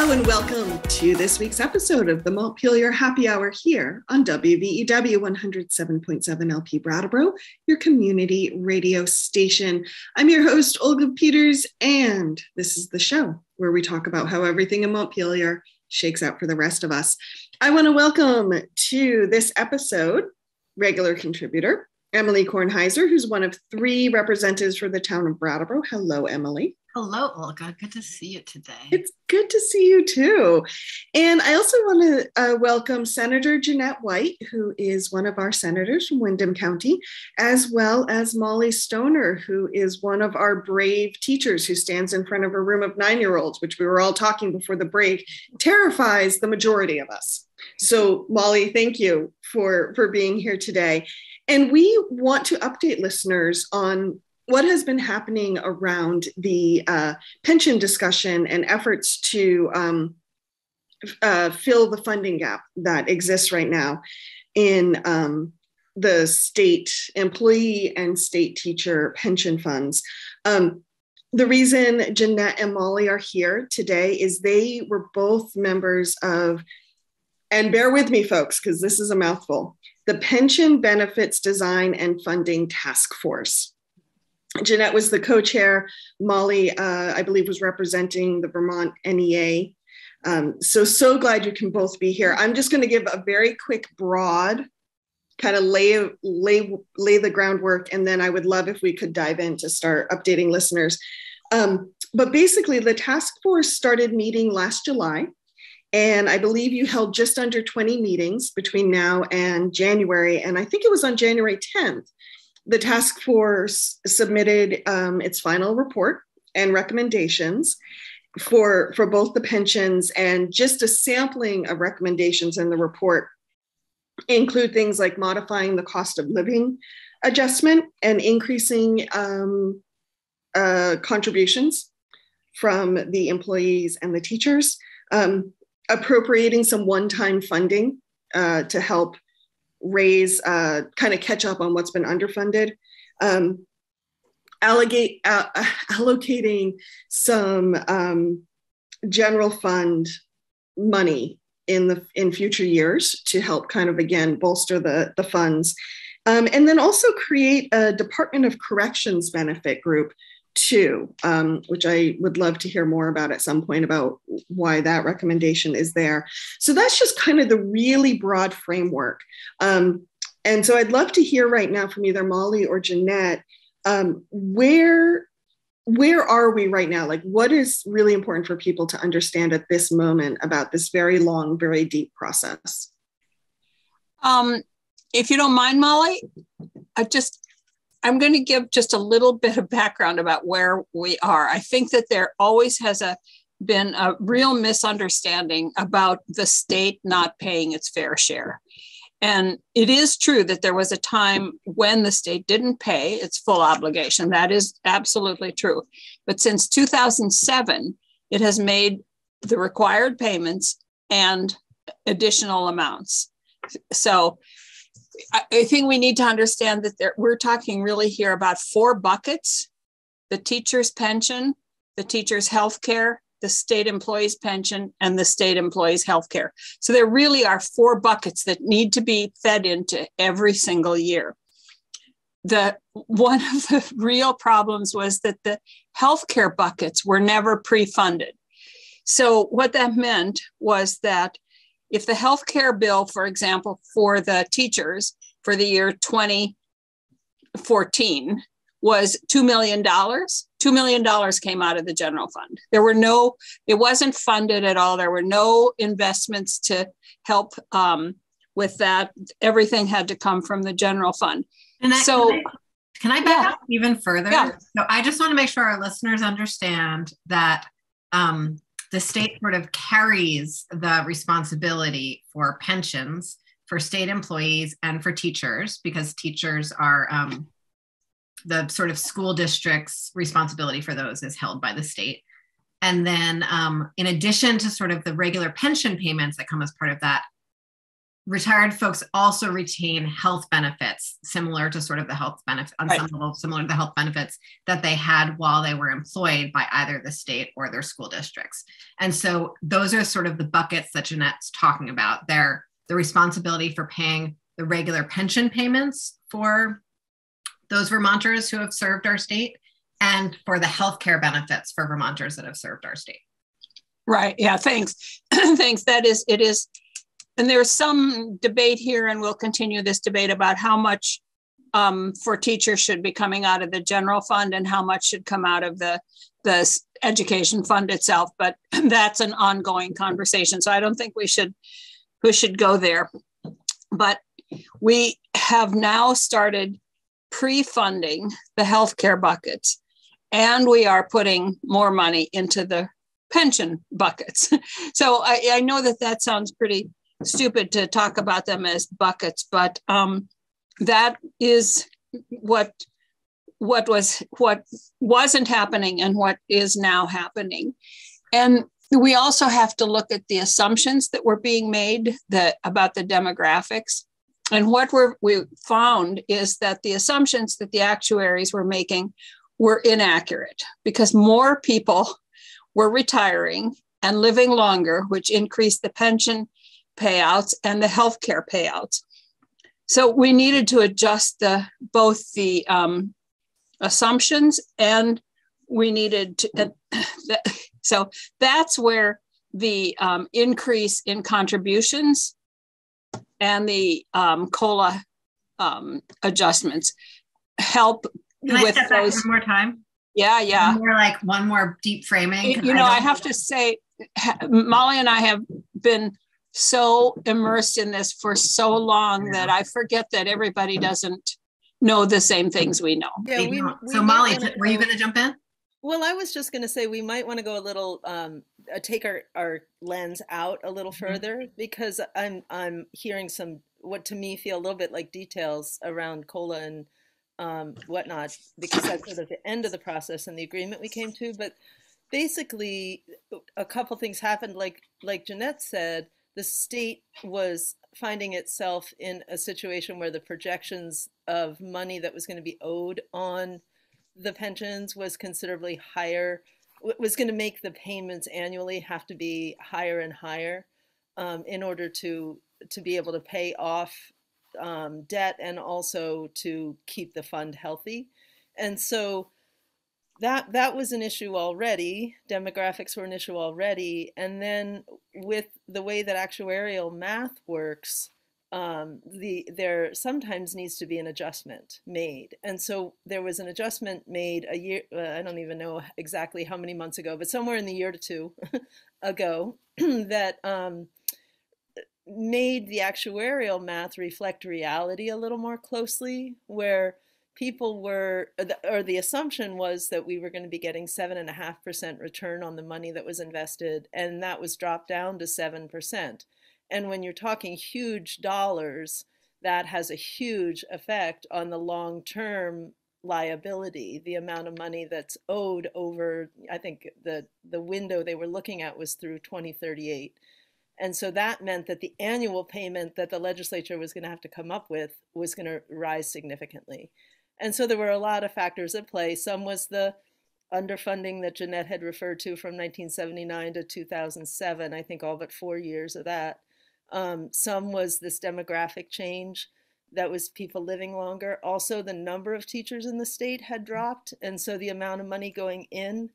Hello and welcome to this week's episode of the Montpelier Happy Hour here on WVEW 107.7 LP Brattleboro, your community radio station. I'm your host, Olga Peters, and this is the show where we talk about how everything in Montpelier shakes out for the rest of us. I want to welcome to this episode regular contributor, Emily Kornheiser, who's one of three representatives for the town of Brattleboro. Hello, Emily. Hello, Olga. Good to see you today. It's good to see you too. And I also want to welcome Senator Jeanette White, who is one of our senators from Windham County, as well as Molly Stoner, who is one of our brave teachers who stands in front of a room of 9-year-olds, which we were all talking before the break, terrifies the majority of us. So Molly, thank you for being here today. And we want to update listeners on what has been happening around the pension discussion and efforts to fill the funding gap that exists right now in the state employee and state teacher pension funds. The reason Jeanette and Molly are here today is they were both members of, and bear with me folks, because this is a mouthful, the Pension Benefits Design and Funding Task Force. Jeanette was the co-chair. Molly, I believe, was representing the Vermont NEA. So glad you can both be here. I'm just going to give a very quick, broad, kind of lay the groundwork, and then I would love if we could dive in to start updating listeners. But basically, the task force started meeting last July, and I believe you held just under 20 meetings between now and January, and I think it was on January 10th. The task force submitted its final report and recommendations for both the pensions, and just a sampling of recommendations in the report include things like modifying the cost of living adjustment and increasing contributions from the employees and the teachers, appropriating some one-time funding to help raise, kind of catch up on what's been underfunded, allocating some general fund money in future years to help kind of, again, bolster the funds. And then also create a Department of Corrections benefit group too, which I would love to hear more about at some point about why that recommendation is there. So that's just kind of the really broad framework. And so I'd love to hear right now from either Molly or Jeanette, where are we right now? Like, what is really important for people to understand at this moment about this very long, very deep process? If you don't mind, Molly, I'm going to give just a little bit of background about where we are. I think that there always has been a real misunderstanding about the state not paying its fair share. And it is true that there was a time when the state didn't pay its full obligation. That is absolutely true. But since 2007, it has made the required payments and additional amounts. So I think we need to understand that we're talking really here about 4 buckets: the teacher's pension, the teacher's health care, the state employee's pension, and the state employee's health care. So there really are 4 buckets that need to be fed into every single year. One of the real problems was that the healthcare buckets were never pre-funded. So what that meant was that if the healthcare bill, for example, for the teachers for the year 2014 was $2 million, $2 million came out of the general fund. It wasn't funded at all. There were no investments to help with that. Everything had to come from the general fund. Can I back up even further? Yeah. So I just want to make sure our listeners understand that the state sort of carries the responsibility for pensions for state employees and for teachers, because teachers are the sort of school district's responsibility for those is held by the state. And then in addition to sort of the regular pension payments that come as part of that, retired folks also retain health benefits similar to sort of the health benefit on some level, similar to the health benefits that they had while they were employed by either the state or their school districts. And so those are sort of the buckets that Jeanette's talking about. They're the responsibility for paying the regular pension payments for those Vermonters who have served our state, and for the healthcare benefits for Vermonters that have served our state. Right. Yeah. Thanks. Thanks. It is. And there's some debate here, and we'll continue this debate about how much for teachers should be coming out of the general fund and how much should come out of the education fund itself. But that's an ongoing conversation. So I don't think we should go there. But we have now started pre-funding the healthcare buckets, and we are putting more money into the pension buckets. So I know that sounds pretty stupid to talk about them as buckets, but that is what wasn't happening and what is now happening. And we also have to look at the assumptions that were being made about the demographics. And what we found is that the assumptions that the actuaries were making were inaccurate, because more people were retiring and living longer, which increased the pension payouts and the healthcare payouts. So we needed to adjust both the assumptions, and we needed to. So that's where the increase in contributions and the COLA adjustments help. Can I step back one more time? Yeah. One more deep framing. I have to say, Molly and I have been so immersed in this for so long that I forget that everybody doesn't know the same things we know. Yeah, so Molly, were you going to jump in? Well, I was just going to say we might want to go a little, take our lens out a little further, because I'm hearing some what to me feel a little bit like details around COLA and whatnot, because that's sort of the end of the process and the agreement we came to. But basically, a couple things happened. Like Jeanette said, the state was finding itself in a situation where the projections of money that was going to be owed on the pensions was considerably higher, was going to make the payments annually have to be higher and higher in order to be able to pay off debt and also to keep the fund healthy. And so that was an issue already. Demographics were an issue already. And then with the way that actuarial math works, there sometimes needs to be an adjustment made. And so there was an adjustment made a year, I don't even know exactly how many months ago, but somewhere in the year to two ago that made the actuarial math reflect reality a little more closely, where people were, or the assumption was that we were going to be getting 7.5% return on the money that was invested, and that was dropped down to 7%. And when you're talking huge dollars, that has a huge effect on the long-term liability, the amount of money that's owed over, I think the window they were looking at was through 2038. And so that meant that the annual payment that the legislature was going to have to come up with was going to rise significantly. And so there were a lot of factors at play. Some was the underfunding that Jeanette had referred to from 1979 to 2007, I think all but 4 years of that. Some was this demographic change that was people living longer. Also, the number of teachers in the state had dropped, and so the amount of money going in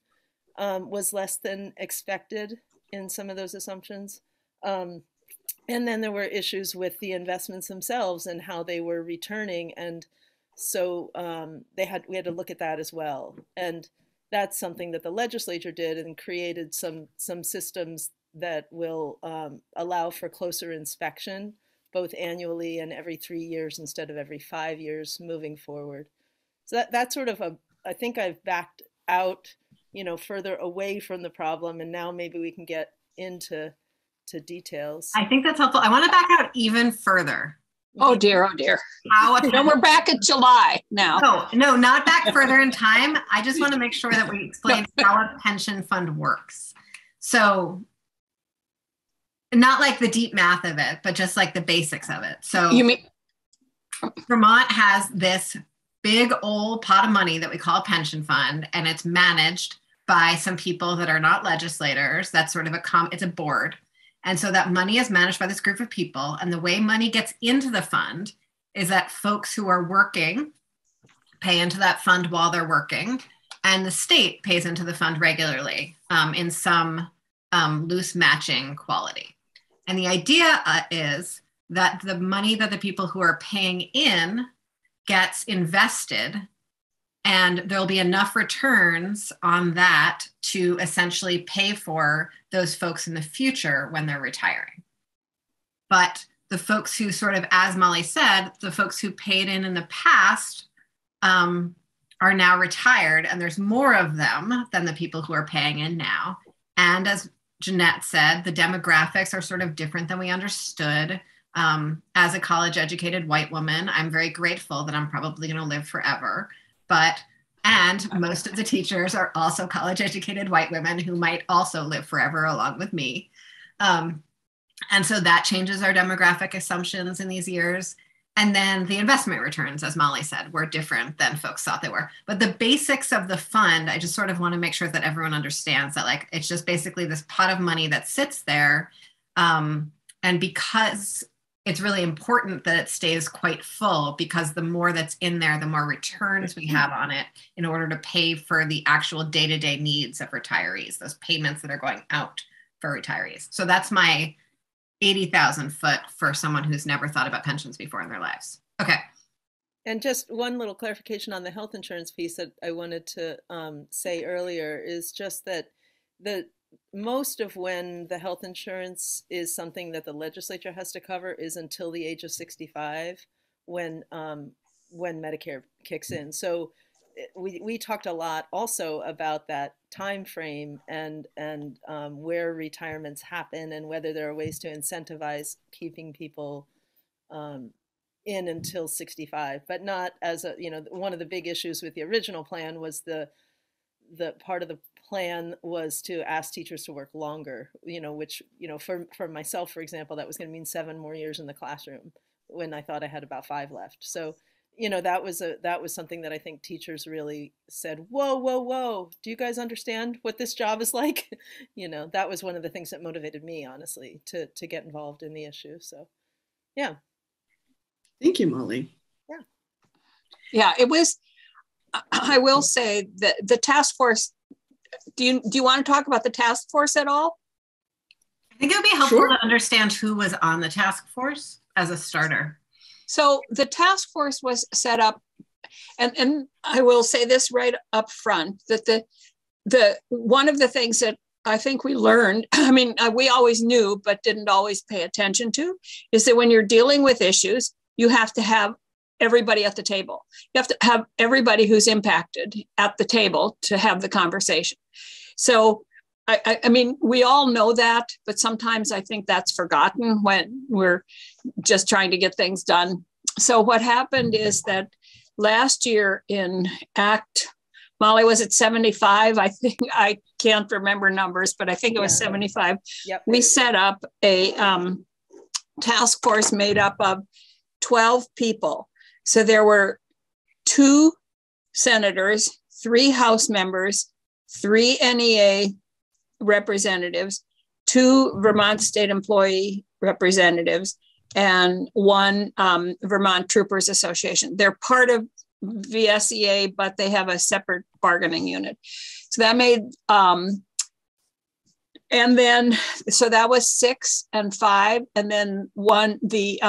was less than expected in some of those assumptions. And then there were issues with the investments themselves and how they were returning, and so we had to look at that as well. And that's something that the legislature did and created some systems that will allow for closer inspection, both annually and every 3 years instead of every 5 years moving forward. So that's sort of I think I've backed out, further away from the problem, and now maybe we can get into details. I think that's helpful. I want to back out even further. Oh dear. No, we're back at July now. No, not back further in time. I just want to make sure that we explain how a pension fund works. So Not like the deep math of it, but just like the basics of it. So You mean Vermont has this big old pot of money that we call a pension fund, and it's managed by some people that are not legislators. That's sort of it's a board. And so that money is managed by this group of people. And the way money gets into the fund is that folks who are working pay into that fund while they're working, and the state pays into the fund regularly in some loose matching quality. And the idea is that the money that the people who are paying in gets invested, and there'll be enough returns on that to essentially pay for those folks in the future when they're retiring. But the folks who sort of, as Molly said, the folks who paid in the past are now retired, and there's more of them than the people who are paying in now. And as Jeanette said, the demographics are sort of different than we understood. As a college-educated white woman, I'm very grateful that I'm probably going to live forever. And most of the teachers are also college-educated white women who might also live forever along with me. And so that changes our demographic assumptions in these years. And then the investment returns, as Molly said, were different than folks thought they were. But the basics of the fund, I just sort of want to make sure that everyone understands that, like, it's just basically this pot of money that sits there. And because it's really important that it stays quite full, because the more that's in there, the more returns we have on it in order to pay for the actual day-to-day needs of retirees, those payments that are going out for retirees. So that's my 80,000 foot for someone who's never thought about pensions before in their lives. Okay. And just one little clarification on the health insurance piece that I wanted to say earlier is just that most of when the health insurance is something that the legislature has to cover is until the age of 65 when Medicare kicks in. So we talked a lot also about that time frame and where retirements happen and whether there are ways to incentivize keeping people in until 65, but not as a, one of the big issues with the original plan was the part of the plan was to ask teachers to work longer, which, for myself, for example, that was going to mean 7 more years in the classroom when I thought I had about 5 left. So that was something that I think teachers really said, whoa, do you guys understand what this job is like? That was one of the things that motivated me, honestly, to get involved in the issue. So, yeah. Thank you, Molly. Yeah. Yeah, it was, I will say that the task force, do you want to talk about the task force at all? I think it would be helpful to understand who was on the task force as a starter. So the task force was set up, and I will say this right up front, that the one of the things that I think we learned, we always knew, but didn't always pay attention to, is that when you're dealing with issues, you have to have everybody at the table. You have to have everybody who's impacted at the table to have the conversation. So we all know that, but sometimes I think that's forgotten when we're just trying to get things done. So what happened is that last year in Act, Molly, was it 75? I think, I can't remember numbers, but I think it was 75. Yep. We set up a task force made up of 12 people. So there were 2 senators, 3 House members, 3 NEA representatives, 2 Vermont State Employee representatives, and 1 Vermont Troopers Association. They're part of VSEA, but they have a separate bargaining unit. So that made, and then, so that was 6 and 5, and then 1, the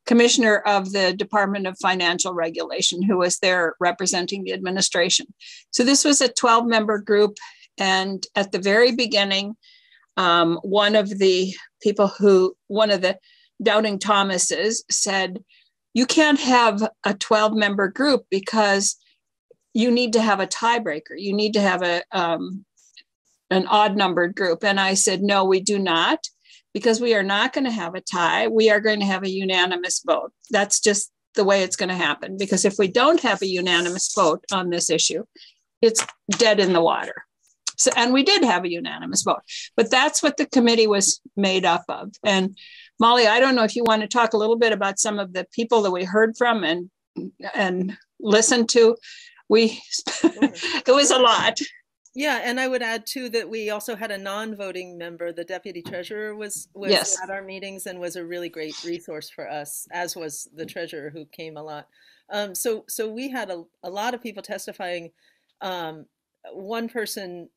commissioner of the Department of Financial Regulation, who was there representing the administration. So this was a 12-member group. And at the very beginning, one of the Doubting Thomases said, you can't have a 12-member group because you need to have a tiebreaker. You need to have an odd-numbered group. And I said, no, we do not, because we are not going to have a tie. We are going to have a unanimous vote. That's just the way it's going to happen. Because if we don't have a unanimous vote on this issue, it's dead in the water. So, and we did have a unanimous vote, but that's what the committee was made up of. And Molly, I don't know if you want to talk a little bit about some of the people that we heard from and listened to. It was a lot. Yeah, and I would add too that we also had a non-voting member. The deputy treasurer was Yes. at our meetings and was a really great resource for us, as was the treasurer, who came a lot. So we had a lot of people testifying. One person,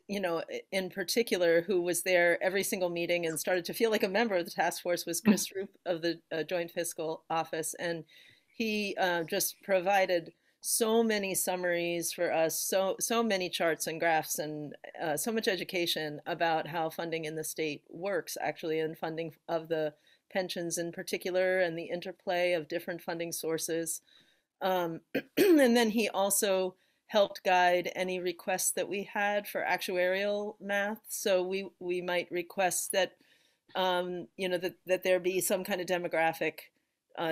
in particular, who was there every single meeting and started to feel like a member of the task force was Chris Roop of the Joint Fiscal Office, and he just provided so many summaries for us, so many charts and graphs, and so much education about how funding in the state works, actually, and funding of the pensions in particular, and the interplay of different funding sources. And then he also helped guide any requests that we had for actuarial math. So we might request that that there be some kind of demographic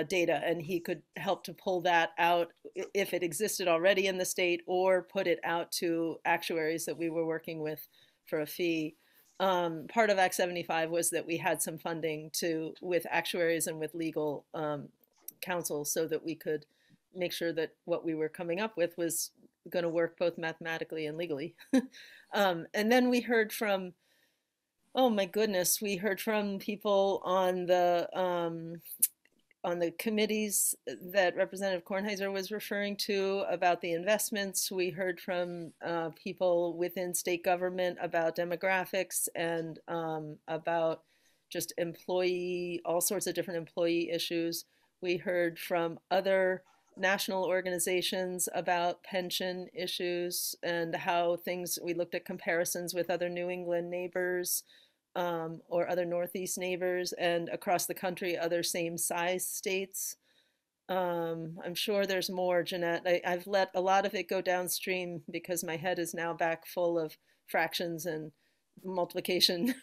data, and he could help to pull that out if it existed already in the state, or put it out to actuaries that we were working with for a fee. Part of Act 75 was that we had some funding with actuaries and with legal counsel, so that we could make sure that what we were coming up with was going to work both mathematically and legally. And then we heard from, oh my goodness, we heard from people on the committees that Representative Kornheiser was referring to about the investments. We heard from people within state government about demographics and about just all sorts of different employee issues. We heard from other national organizations about pension issues and how we looked at comparisons with other New England neighbors, or other Northeast neighbors, and across the country, other same size states. I'm sure there's more, Jeanette. I've let a lot of it go downstream because my head is now back full of fractions and multiplication.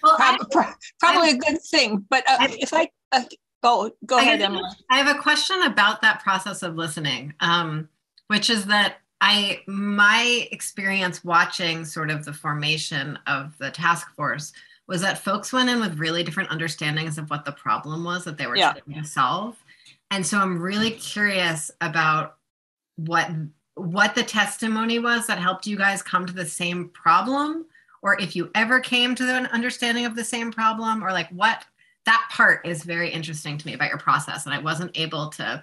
Well, probably a good thing, but if I go ahead, Emily. I have a question about that process of listening, which is that my experience watching sort of the formation of the task force was that folks went in with really different understandings of what the problem was that they were trying to solve. And so I'm really curious about what the testimony was that helped you guys come to the same problem, or if you ever came to an understanding of the same problem, or like what. That part is very interesting to me about your process, and I wasn't able to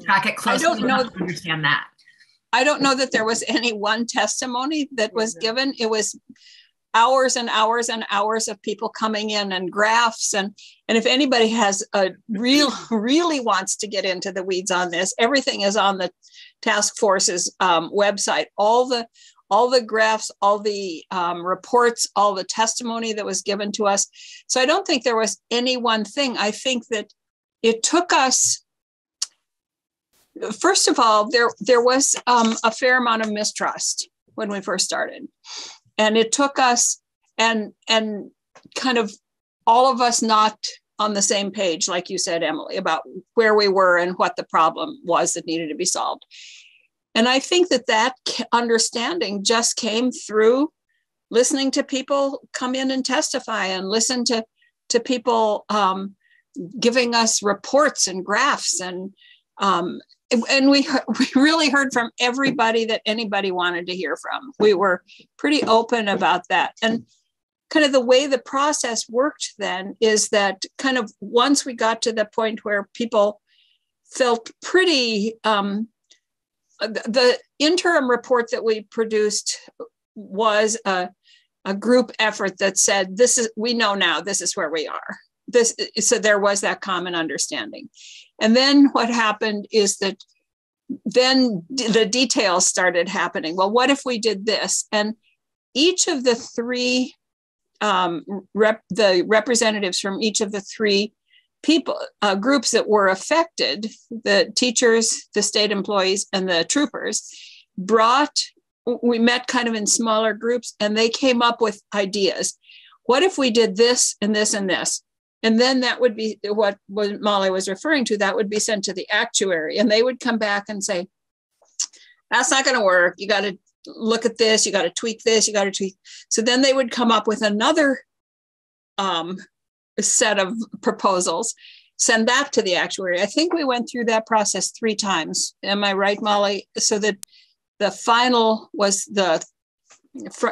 track it closely enough to understand that. I don't know that there was any one testimony that was given. It was hours and hours and hours of people coming in and graphs. And if anybody has really wants to get into the weeds on this, everything is on the task force's website. All the graphs, all the reports, all the testimony that was given to us. So I don't think there was any one thing. I think that it took us, first of all, there was a fair amount of mistrust when we first started. And it took us and kind of all of us not on the same page, like you said, Emily, about where we were and what the problem was that needed to be solved. And I think that understanding just came through listening to people come in and testify, and listen to people giving us reports and graphs. And we really heard from everybody that anybody wanted to hear from. We were pretty open about that. And kind of the way the process worked then is that kind of once we got to the point where people felt pretty, the interim report that we produced was a group effort that said, we know now, this is where we are. So there was that common understanding. And then what happened is that then the details started happening. Well, what if we did this? And each of the three, the representatives from each of the three groups that were affected, the teachers, the state employees, and the troopers, we met kind of in smaller groups, and they came up with ideas. What if we did this and this and this? And then that would be what Molly was referring to. That would be sent to the actuary, and they would come back and say, that's not going to work. You got to look at this, you got to tweak this, you got to tweak. So then they would come up with another set of proposals, send that to the actuary. I think we went through that process 3 times. Am I right, Molly? So that the final was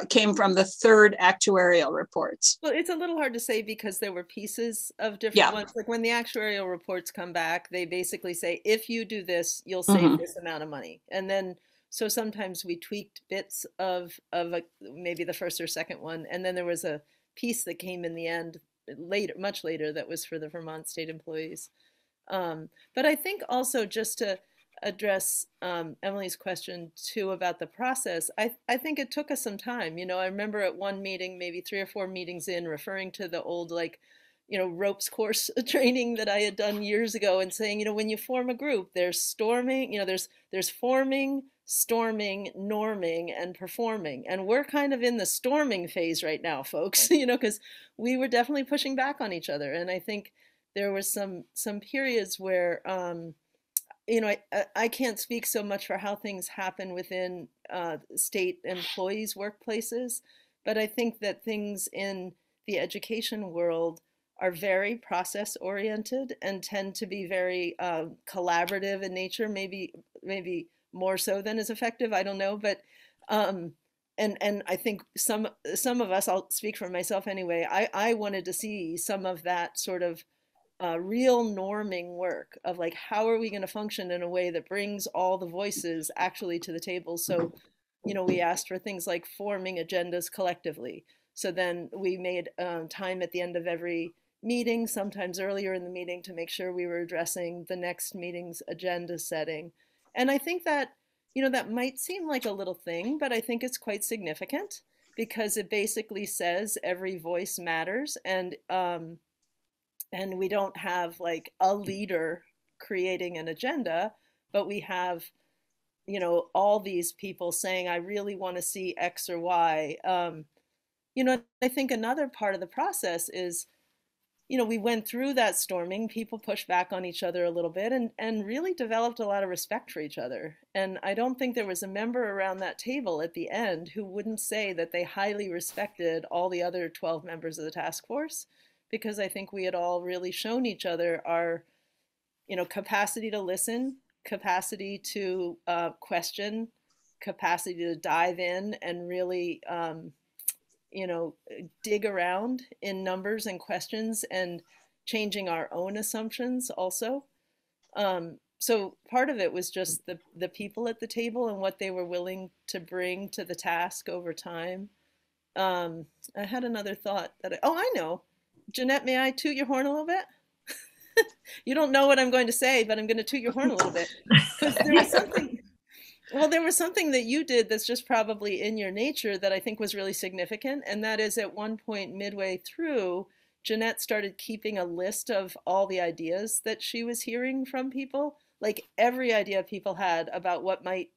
came from the 3rd actuarial reports. Well, it's a little hard to say because there were pieces of different ones. Like when the actuarial reports come back, they basically say, if you do this, you'll save this amount of money. And then, so sometimes we tweaked bits of maybe the first or second one. And then there was a piece that came in the end later, much later, that was for the Vermont state employees. But I think also, just to address Emily's question too about the process, I think it took us some time. You know, I remember at one meeting, maybe 3 or 4 meetings in, referring to the old, like, you know, ropes course training that I had done years ago, and saying, you know, when you form a group, there's storming, you know, there's forming, storming, norming, and performing. And we're kind of in the storming phase right now, folks, you know, because we were definitely pushing back on each other. And I think there was some periods where, you know, I can't speak so much for how things happen within state employees' workplaces, but I think that things in the education world are very process oriented and tend to be very collaborative in nature, maybe more so than is effective. I don't know, but and I think some of us, I'll speak for myself anyway, I wanted to see some of that sort of real norming work of, like, how are we going to function in a way that brings all the voices actually to the table. So, you know, we asked for things like forming agendas collectively. So then we made time at the end of every meeting, sometimes earlier in the meeting, to make sure we were addressing the next meeting's agenda setting. And I think that, you know, that might seem like a little thing, but I think it's quite significant, because it basically says every voice matters. And we don't have like a leader creating an agenda, but we have, you know, all these people saying, I really want to see X or Y. You know, I think another part of the process is, you know, we went through that storming, people pushed back on each other a little bit, and really developed a lot of respect for each other. And I don't think there was a member around that table at the end who wouldn't say that they highly respected all the other 12 members of the task force, because I think we had all really shown each other our, you know, capacity to listen, capacity to question, capacity to dive in and really, you know, dig around in numbers and questions, and changing our own assumptions also. So part of it was just the people at the table and what they were willing to bring to the task over time. I had another thought that I know. Jeanette, may I toot your horn a little bit? You don't know what I'm going to say, but I'm going to toot your horn a little bit. Because there was something that you did that's just probably in your nature that I think was really significant. And that is, at one point midway through, Jeanette started keeping a list of all the ideas that she was hearing from people, like every idea people had about what might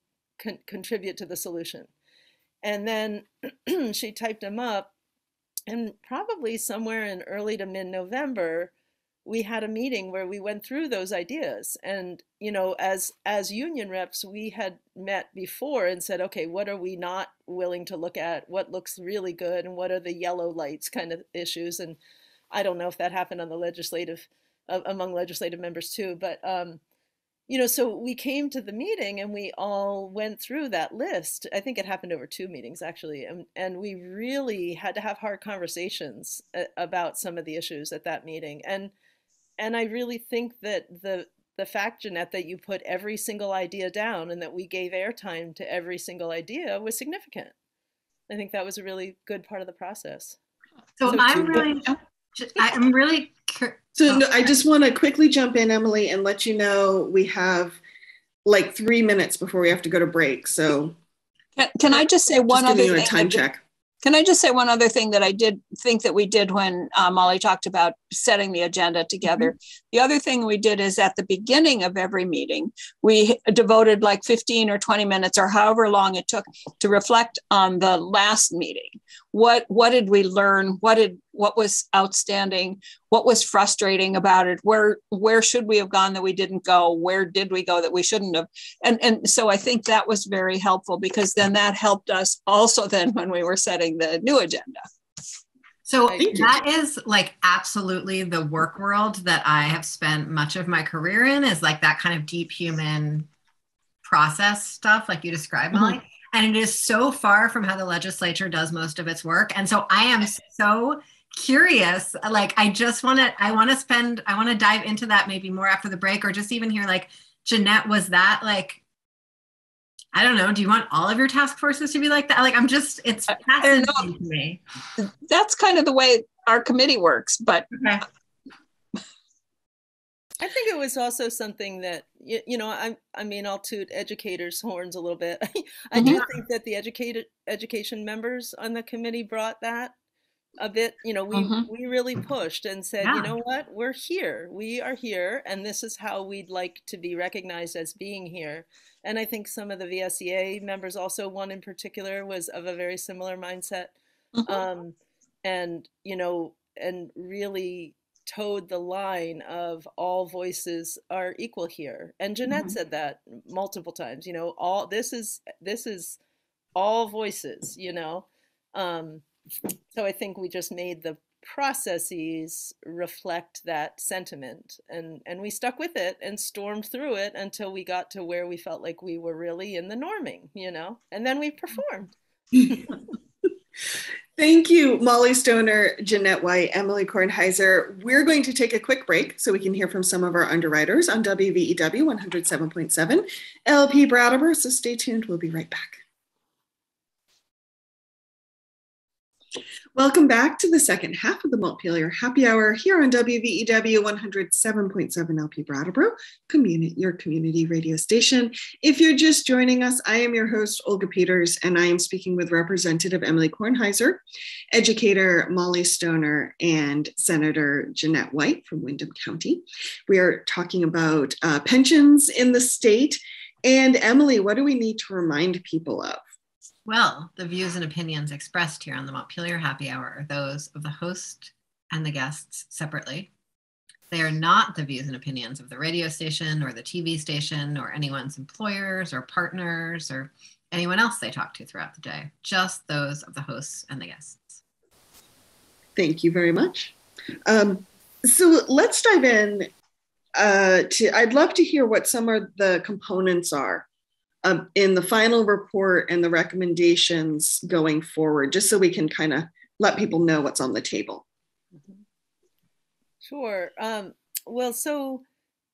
contribute to the solution. And then she typed them up. And probably somewhere in early to mid-November, we had a meeting where we went through those ideas. And, you know, as union reps, we had met before and said, okay, what are we not willing to look at? What looks really good? And what are the yellow lights kind of issues? And I don't know if that happened on the among legislative members too, but, you know, so we came to the meeting and we all went through that list. I think it happened over 2 meetings, actually. And we really had to have hard conversations about some of the issues at that meeting. And I really think that the fact, Jeanette, that you put every single idea down and that we gave airtime to every single idea was significant. I think that was a really good part of the process. So I'm really So no, I just want to quickly jump in, Emily, and let you know we have like 3 minutes before we have to go to break. So can I just say one other thing? A time check. Can I just say one other thing that I did think that we did when Molly talked about setting the agenda together. The other thing we did is at the beginning of every meeting, we devoted like 15 or 20 minutes or however long it took to reflect on the last meeting. What did we learn? What was outstanding? What was frustrating about it? Where should we have gone that we didn't go? Where did we go that we shouldn't have? And so I think that was very helpful, because then that helped us also then when we were setting the new agenda. So that is like absolutely the work world that I have spent much of my career in, is like that kind of deep human process stuff like you described, Molly. And it is so far from how the legislature does most of its work. And so I am so curious. Like, I want to dive into that maybe more after the break, or just even hear like, Jeanette, was that like, I don't know, do you want all of your task forces to be like that? Like, it's fascinating to me. That's kind of the way our committee works, but. Okay. I think it was also something that, I mean, I'll toot Educator's horns a little bit. I do think that the education members on the committee brought that a bit. We really pushed and said, you know what, we're here. We are here, and this is how we'd like to be recognized as being here. And I think some of the VSEA members, also one in particular, was of a very similar mindset, and really towed the line of all voices are equal here. And Jeanette said that multiple times. All this is all voices. So I think we just made the processes reflect that sentiment, and we stuck with it and stormed through it until we got to where we felt like we were really in the norming, and then we performed. Thank you, Molly Stoner, Jeanette White, Emily Kornheiser. We're going to take a quick break so we can hear from some of our underwriters on WVEW 107.7 LP Brattleboro, so stay tuned. We'll be right back. Welcome back to the second half of the Montpelier Happy Hour here on WVEW 107.7 LP Brattleboro, your community radio station. If you're just joining us, I am your host, Olga Peters, and I am speaking with Representative Emily Kornheiser, Educator Molly Stoner, and Senator Jeanette White from Windham County. We are talking about pensions in the state. And Emily, what do we need to remind people of? Well, the views and opinions expressed here on the Montpelier Happy Hour are those of the host and the guests separately. They are not the views and opinions of the radio station or the TV station or anyone's employers or partners or anyone else they talk to throughout the day, just those of the hosts and the guests. Thank you very much. So let's dive in. I'd love to hear what some of the components are in the final report and the recommendations going forward, just so we can kind of let people know what's on the table. Sure. Well, so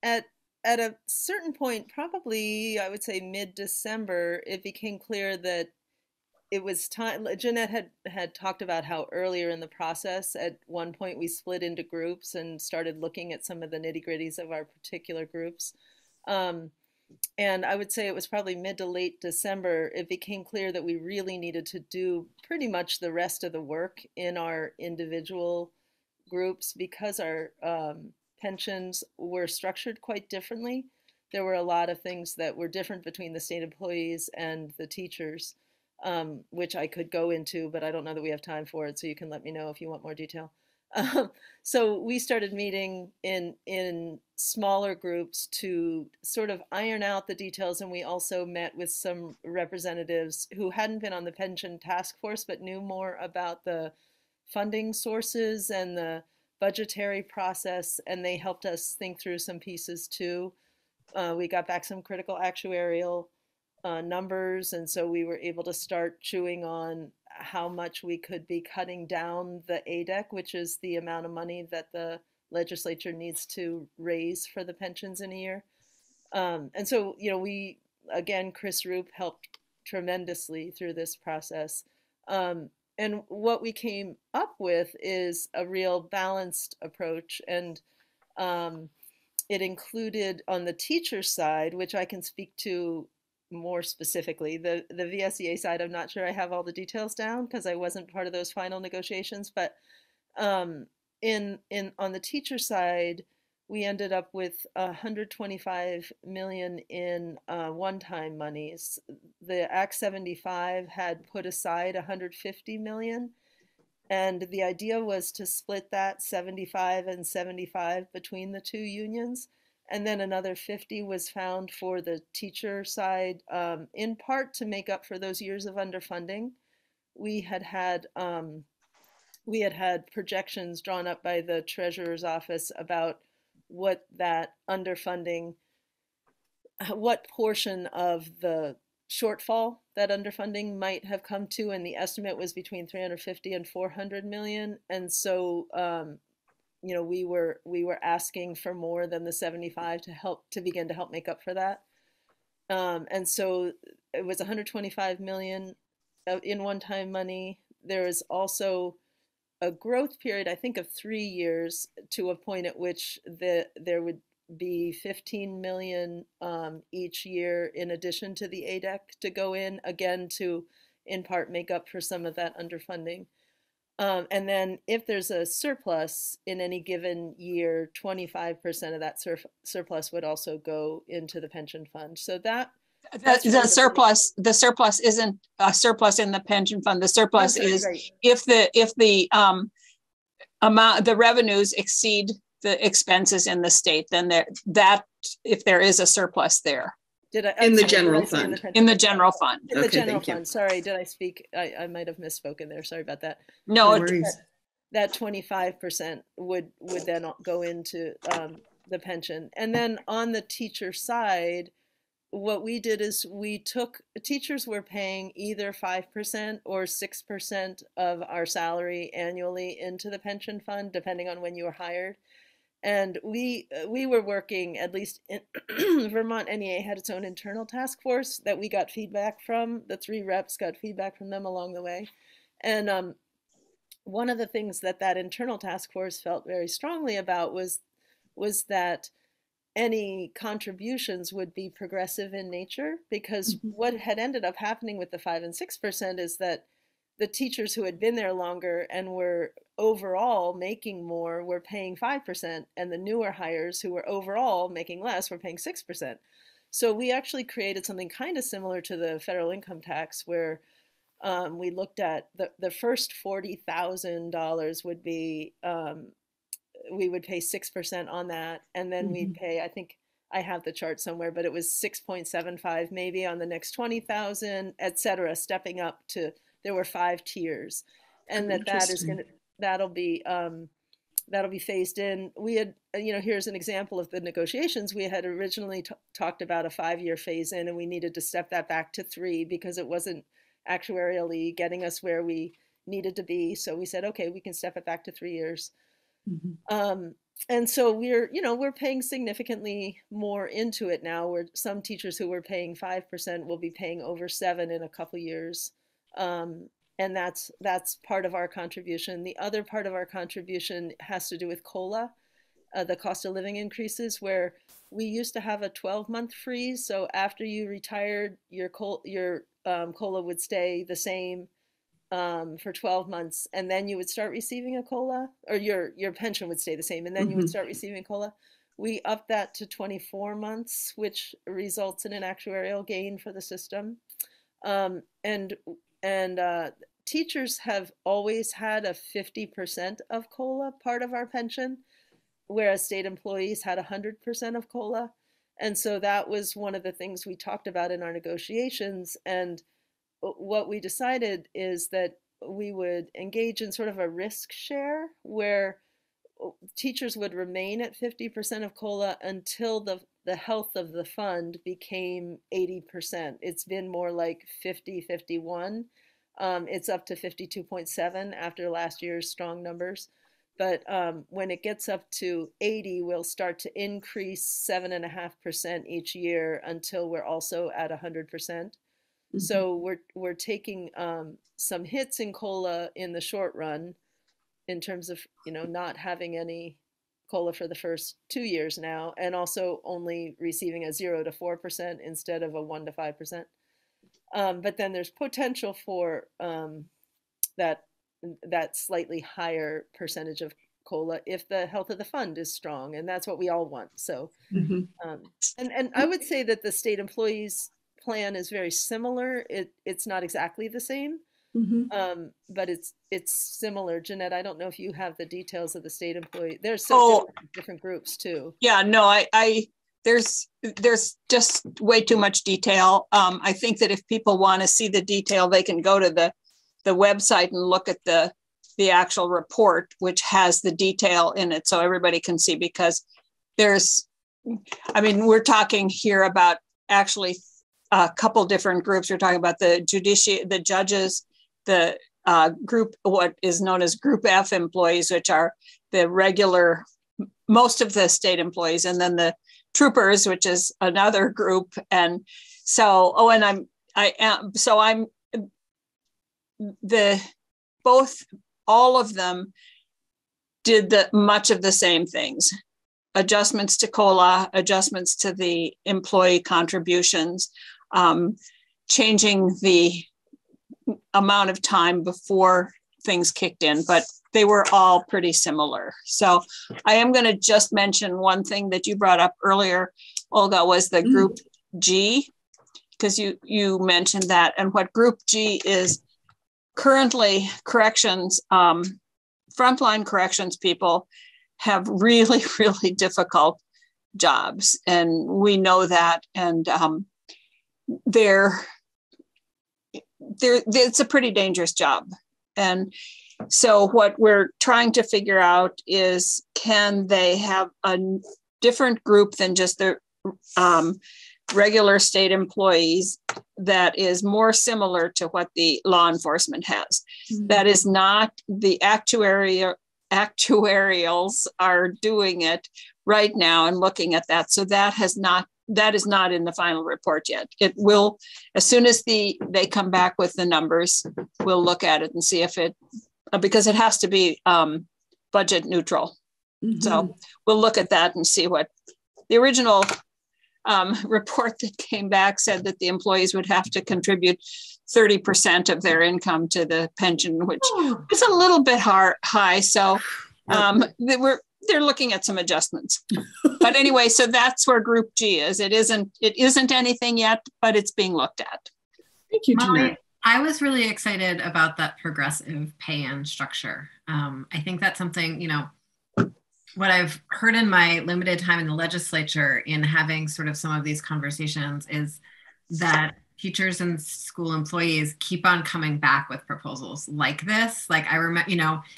at a certain point, probably I would say mid-December, it became clear that it was time. Jeanette had talked about how earlier in the process, at one point, we split into groups and started looking at some of the nitty-gritties of our particular groups. And I would say it was probably mid to late December, it became clear that we really needed to do pretty much the rest of the work in our individual groups, because our pensions were structured quite differently. There were a lot of things that were different between the state employees and the teachers, which I could go into, but I don't know that we have time for it, so you can let me know if you want more detail. So we started meeting in smaller groups to sort of iron out the details, and we also met with some representatives who hadn't been on the pension task force but knew more about the funding sources and the budgetary process, and they helped us think through some pieces too. We got back some critical actuarial numbers, and so we were able to start chewing on how much we could be cutting down the ADEC, which is the amount of money that the legislature needs to raise for the pensions in a year. And so, we, again, Chris Roop helped tremendously through this process. And what we came up with is a real balanced approach. And it included, on the teacher side, which I can speak to more specifically, the VSEA side, I'm not sure I have all the details down because I wasn't part of those final negotiations, but on the teacher side, we ended up with 125 million in one-time monies. The Act 75 had put aside 150 million, and the idea was to split that 75 and 75 between the two unions. And then another 50 was found for the teacher side, in part to make up for those years of underfunding. We had had projections drawn up by the treasurer's office about what that underfunding, what portion of the shortfall that underfunding might have come to, and the estimate was between 350 and 400 million. And so, you know, we were asking for more than the 75 to begin to help make up for that. And so it was 125 million in one-time money. There is also a growth period, I think, of 3 years to a point at which there would be 15 million each year in addition to the ADEC to go in, again, to in part make up for some of that underfunding. And then if there's a surplus in any given year, 25% of that surplus would also go into the pension fund. So the surplus isn't a surplus in the pension fund. The surplus is right. if the amount, the revenues exceed the expenses in the state, then if there is a surplus there. In the general fund. In the general fund. In the general fund. Sorry, did I speak? I might have misspoken there. Sorry about that. No, that 25% would then go into the pension. And then on the teacher side, what we did is teachers were paying either 5% or 6% of our salary annually into the pension fund, depending on when you were hired. And we were working, at least in Vermont NEA had its own internal task force that we got feedback from. The 3 reps got feedback from them along the way. And one of the things that internal task force felt very strongly about was that any contributions would be progressive in nature, because what had ended up happening with the 5 and 6% is that the teachers who had been there longer and were overall making more were paying 5%, and the newer hires who were overall making less were paying 6%. So we actually created something kind of similar to the federal income tax, where we looked at the first $40,000 would be, we would pay 6% on that, and then we'd pay, I think I have the chart somewhere, but it was 6.75 maybe on the next 20,000, et cetera, stepping up to, there were 5 tiers, and that'll be phased in. We had, here's an example of the negotiations. We had originally talked about a 5-year phase in, and we needed to step that back to 3 because it wasn't actuarially getting us where we needed to be. So we said, okay, we can step it back to 3 years. And so we're paying significantly more into it now, where some teachers who were paying 5% will be paying over 7% in a couple years. And that's part of our contribution. The other part of our contribution has to do with COLA, the cost of living increases, where we used to have a 12-month freeze. So after you retired, your COLA would stay the same for 12 months, and then you would start receiving a COLA, or your pension would stay the same, and then you would start receiving COLA. We upped that to 24 months, which results in an actuarial gain for the system. And teachers have always had a 50% of COLA part of our pension, whereas state employees had 100% of COLA. And so that was one of the things we talked about in our negotiations. And what we decided is that we would engage in sort of a risk share, where teachers would remain at 50% of COLA until the health of the fund became 80%. It's been more like 50-51. It's up to 52.7 after last year's strong numbers. But when it gets up to 80, we'll start to increase 7.5% each year until we're also at 100%. So we're taking some hits in COLA in the short run, in terms of not having any COLA for the first 2 years now, and also only receiving a 0 to 4% instead of a 1 to 5%. But then there's potential for that slightly higher percentage of COLA if the health of the fund is strong, and that's what we all want. So, Mm-hmm. and I would say that the state employees plan is very similar. It's not exactly the same, but it's similar. Jeanette, I don't know if you have the details of the state employee. There's so different groups too. Yeah, no, I there's just way too much detail. I think that if people want to see the detail, they can go to the website and look at the actual report, which has the detail in it, so everybody can see, because we're talking here about actually a couple different groups. We're talking about the judges, the group, what is known as Group F employees, which are the regular, most of the state employees, and then the troopers, which is another group. And so, all of them did much of the same things: adjustments to COLA, adjustments to the employee contributions, changing the amount of time before things kicked in, but they were all pretty similar. So I am going to just mention one thing that you brought up earlier, Olga, was the Group G, because you mentioned that. And what Group G is currently, corrections, frontline corrections people have really, really difficult jobs. And we know that. And it's a pretty dangerous job. And so what we're trying to figure out is, can they have a different group than just the regular state employees that is more similar to what the law enforcement has? That is not the actuarials are doing it right now and looking at that. So that is not in the final report yet. It will, as soon as they come back with the numbers, we'll look at it and see if because it has to be budget neutral. So we'll look at that and see what the original report that came back said, that the employees would have to contribute 30% of their income to the pension, which is a little bit high. So they're looking at some adjustments. But anyway, so that's where Group G is. It isn't anything yet, but it's being looked at. Thank you, Jeanette. I was really excited about that progressive pay-in structure. I think that's something, what I've heard in my limited time in the legislature in having sort of some of these conversations is that teachers and school employees keep on coming back with proposals like this. Like I remember,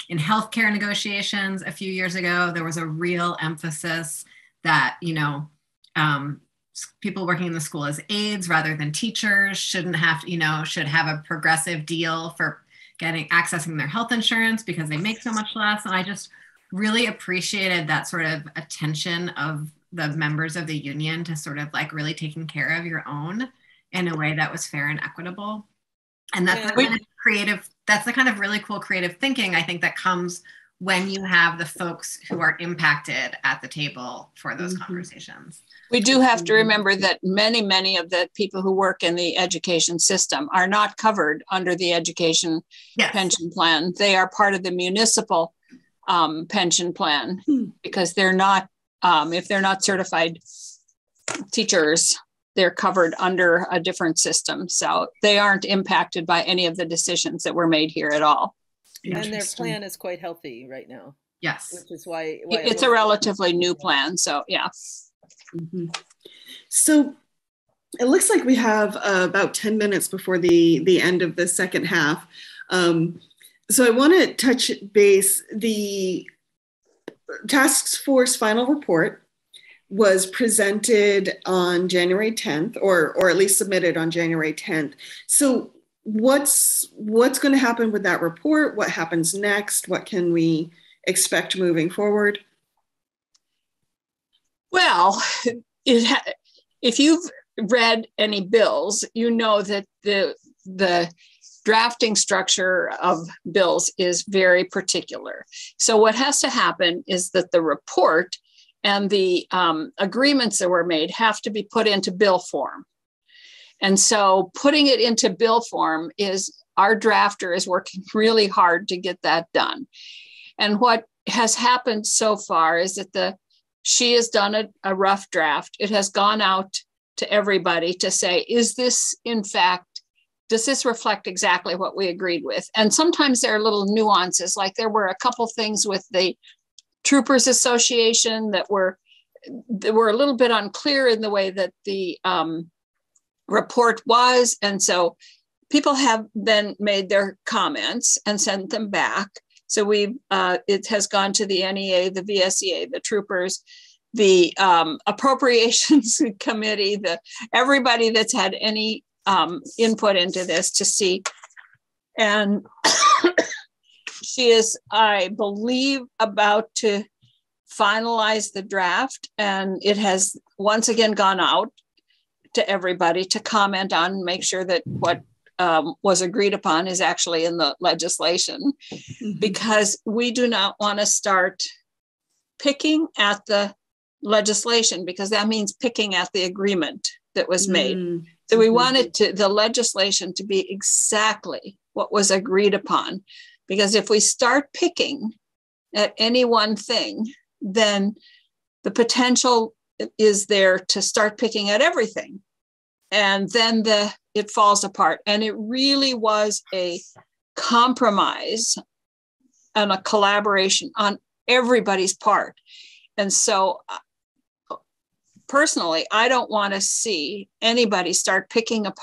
in healthcare negotiations a few years ago, there was a real emphasis that, people working in the school as aides rather than teachers should have a progressive deal for accessing their health insurance because they make so much less. And I just really appreciated that sort of attention of the members of the union to sort of like really taking care of your own in a way that was fair and equitable. And that's the kind of that's the kind of really cool creative thinking, I think, that comes when you have the folks who are impacted at the table for those conversations. We do have to remember that many, many of the people who work in the education system are not covered under the education pension plan. They are part of the municipal pension plan because they're not, if they're not certified teachers, they're covered under a different system. So they aren't impacted by any of the decisions that were made here at all. And their plan is quite healthy right now. Yes. Which is why it's a relatively new plan. So, yeah. So it looks like we have about 10 minutes before the end of the second half. So I want to touch base. The task force final report was presented on January 10th, or at least submitted on January 10th. So what's going to happen with that report? What happens next? What can we expect moving forward? Well, if you've read any bills, you know that the drafting structure of bills is very particular. So what has to happen is that the report and the agreements that were made have to be put into bill form. And so putting it into bill form is, our drafter is working really hard to get that done. And what has happened so far is that she has done a rough draft. It has gone out to everybody to say, is this in fact, does this reflect exactly what we agreed with? And sometimes there are little nuances, like there were a couple things with the Troopers Association that were a little bit unclear in the way that the report was. And so people have then made their comments and sent them back. So it has gone to the NEA, the VSEA, the Troopers, the Appropriations Committee, everybody that's had any input into this to see. And she is, I believe, about to finalize the draft, and it has once again gone out to everybody to comment on and make sure that what was agreed upon is actually in the legislation, because we do not want to start picking at the legislation, because that means picking at the agreement that was made. So we wanted the legislation to be exactly what was agreed upon, because if we start picking at any one thing, then the potential is there to start picking at everything. And then it falls apart. And it really was a compromise and a collaboration on everybody's part. And so personally, I don't want to see anybody start picking it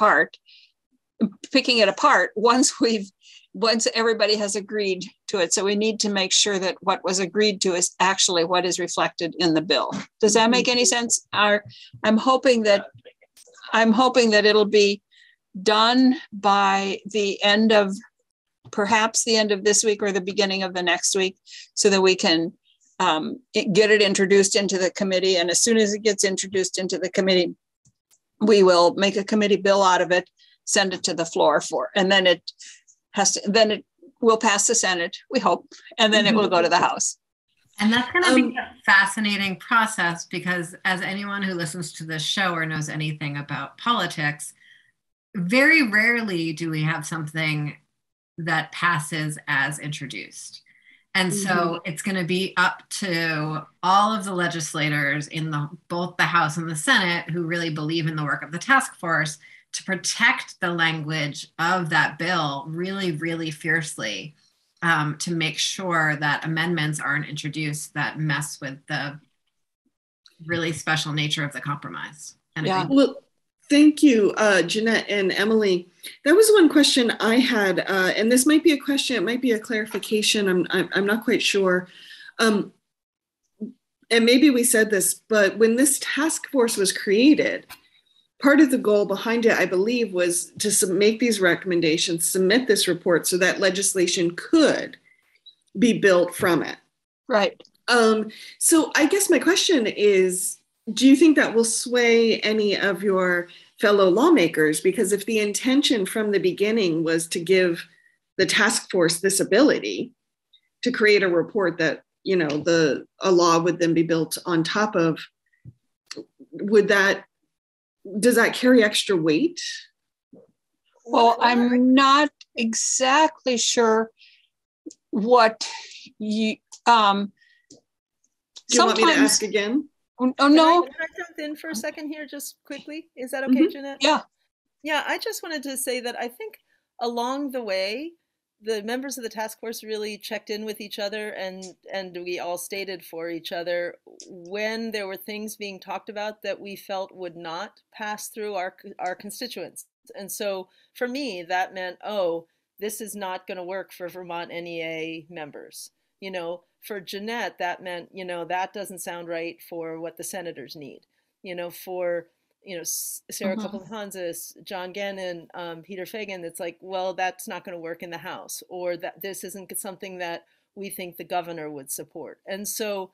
apart once everybody has agreed to it. So we need to make sure that what was agreed to is actually what is reflected in the bill. Does that make any sense? I'm hoping that it'll be done by perhaps the end of this week or the beginning of the next week, so that we can get it introduced into the committee. And as soon as it gets introduced into the committee, we will make a committee bill out of it, send it to the floor and then it will pass the Senate, we hope, and then it will go to the House. And that's going to be a fascinating process, because as anyone who listens to this show or knows anything about politics, very rarely do we have something that passes as introduced. And so it's going to be up to all of the legislators in both the House and the Senate who really believe in the work of the task force to protect the language of that bill really, really fiercely, to make sure that amendments aren't introduced that mess with the really special nature of the compromise. Well, thank you, Jeanette and Emily. That was one question I had, and this might be a question, it might be a clarification, I'm not quite sure. And maybe we said this, but when this task force was created, part of the goal behind it, I believe, was to make these recommendations, submit this report so that legislation could be built from it. Right. So I guess my question is, do you think that will sway any of your fellow lawmakers? Because if the intention from the beginning was to give the task force this ability to create a report that, a law would then be built on top of, does that carry extra weight? Well, I'm not exactly sure what you, do you want me to ask again? Oh, no. Can I jump in for a second here just quickly? Is that okay, Jeanette? Yeah. Yeah, I just wanted to say that I think along the way, the members of the task force really checked in with each other, and we all stated for each other when there were things being talked about that we felt would not pass through our constituents. And so for me, that meant, this is not going to work for Vermont NEA members. For Jeanette, that meant, that doesn't sound right for what the senators need. For Sarah Copeland-Hanzis, John Gannon, Peter Fagan, it's like, well, that's not going to work in the House, or that this isn't something that we think the governor would support. And so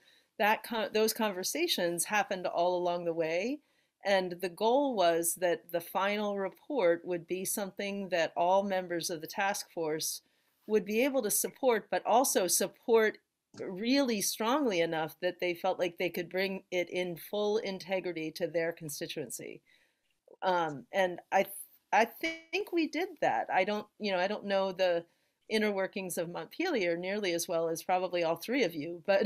those conversations happened all along the way. And the goal was that the final report would be something that all members of the task force would be able to support, but also support really strongly enough that they felt like they could bring it in full integrity to their constituency. And I think we did that. I don't know inner workings of Montpelier nearly as well as probably all three of you, but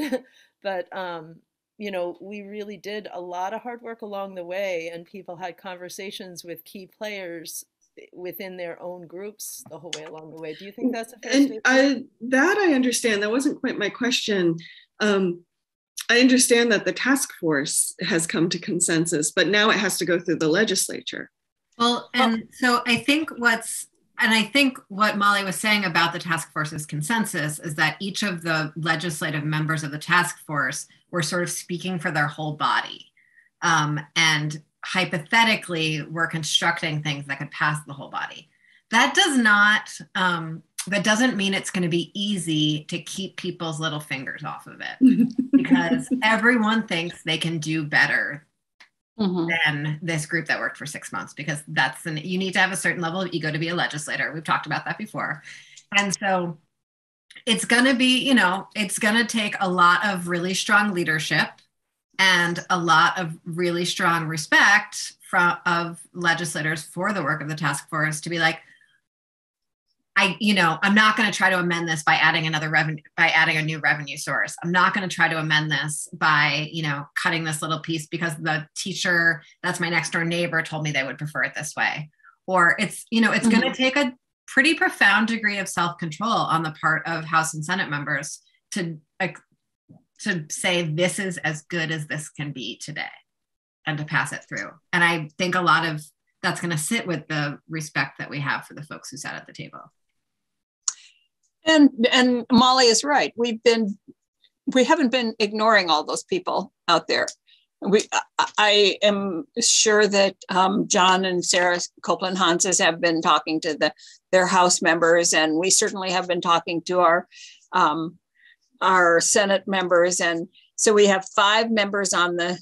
you know, we really did a lot of hard work along the way, and people had conversations with key players within their own groups the whole way along the way. Do you think that's a fair statement? I understand. That wasn't quite my question. I understand that the task force has come to consensus, but now it has to go through the legislature. Well, and so I think what Molly was saying about the task force's consensus is that each of the legislative members of the task force were sort of speaking for their whole body. And hypothetically, we're constructing things that could pass the whole body. That doesn't mean it's going to be easy to keep people's little fingers off of it, because everyone thinks they can do better than this group that worked for 6 months, because you need to have a certain level of ego to be a legislator. We've talked about that before. And so it's going to be, you know, it's going to take a lot of really strong leadership and a lot of really strong respect of legislators for the work of the task force to be like, I'm not going to try to amend this by adding a new revenue source. I'm not going to try to amend this by, cutting this little piece because the teacher that's my next door neighbor told me they would prefer it this way. Or it's going to take a pretty profound degree of self-control on the part of House and Senate members to say this is as good as this can be today and to pass it through. And I think a lot of that's going to sit with the respect that we have for the folks who sat at the table. And Molly is right. We haven't been ignoring all those people out there. I am sure that John and Sarah Copeland Hanses have been talking to their House members, and we certainly have been talking to our Senate members. And so we have 5 members on the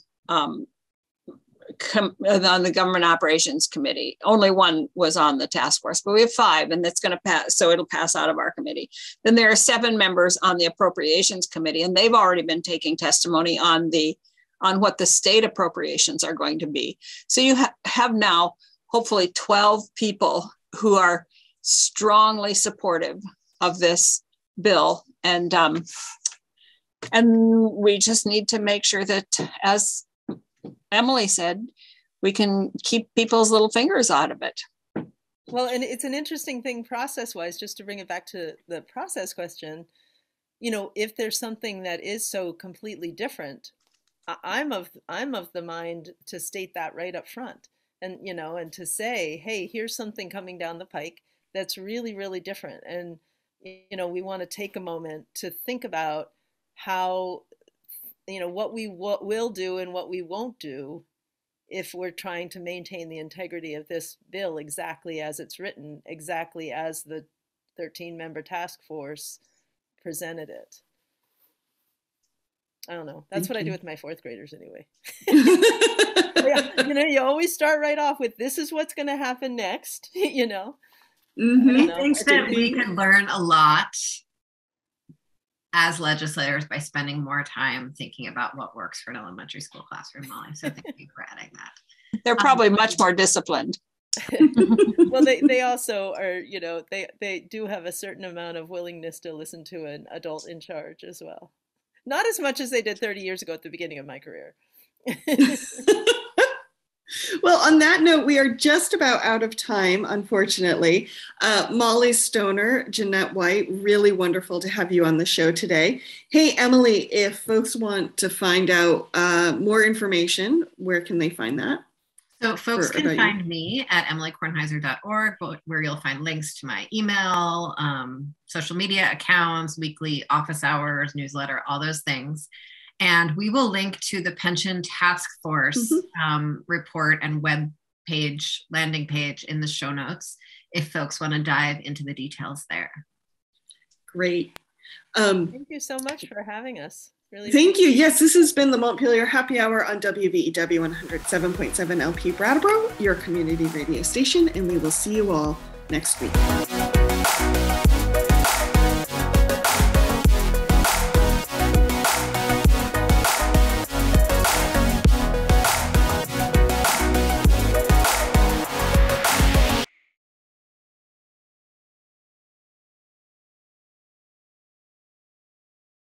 Government Operations Committee. Only one was on the task force, but we have 5, and that's going to pass. So it'll pass out of our committee. Then there are 7 members on the Appropriations Committee, and they've already been taking testimony on what the state appropriations are going to be. So you have now hopefully 12 people who are strongly supportive of this bill. And we just need to make sure that, as Emily said, we can keep people's little fingers out of it. Well, and it's an interesting thing process-wise, just to bring it back to the process question, if there's something that is so completely different, I'm of the mind to state that right up front, and and to say, hey, here's something coming down the pike that's really, really different. And we want to take a moment to think about how what we will do and what we won't do if we're trying to maintain the integrity of this bill exactly as it's written, exactly as the 13-member task force presented it. I don't know. That's what I do with my 4th graders anyway. You always start right off with, this is what's going to happen next, I think that we can learn a lot as legislators by spending more time thinking about what works for an elementary school classroom, Molly. So thank you for adding that. They're probably much more disciplined. Well, they also are, they do have a certain amount of willingness to listen to an adult in charge as well. Not as much as they did 30 years ago at the beginning of my career. Well, on that note, we are just about out of time, unfortunately. Molly Stoner, Jeanette White, really wonderful to have you on the show today. Hey, Emily, if folks want to find out more information, where can they find that? So folks can find me at emilykornheiser.org, where you'll find links to my email, social media accounts, weekly office hours, newsletter, all those things. And we will link to the Pension Task Force report and web page, landing page in the show notes if folks want to dive into the details there. Great. Thank you so much for having us. Really. Thank you. Yes, this has been the Montpelier Happy Hour on WVEW 107.7 LP Brattleboro, your community radio station, and we will see you all next week.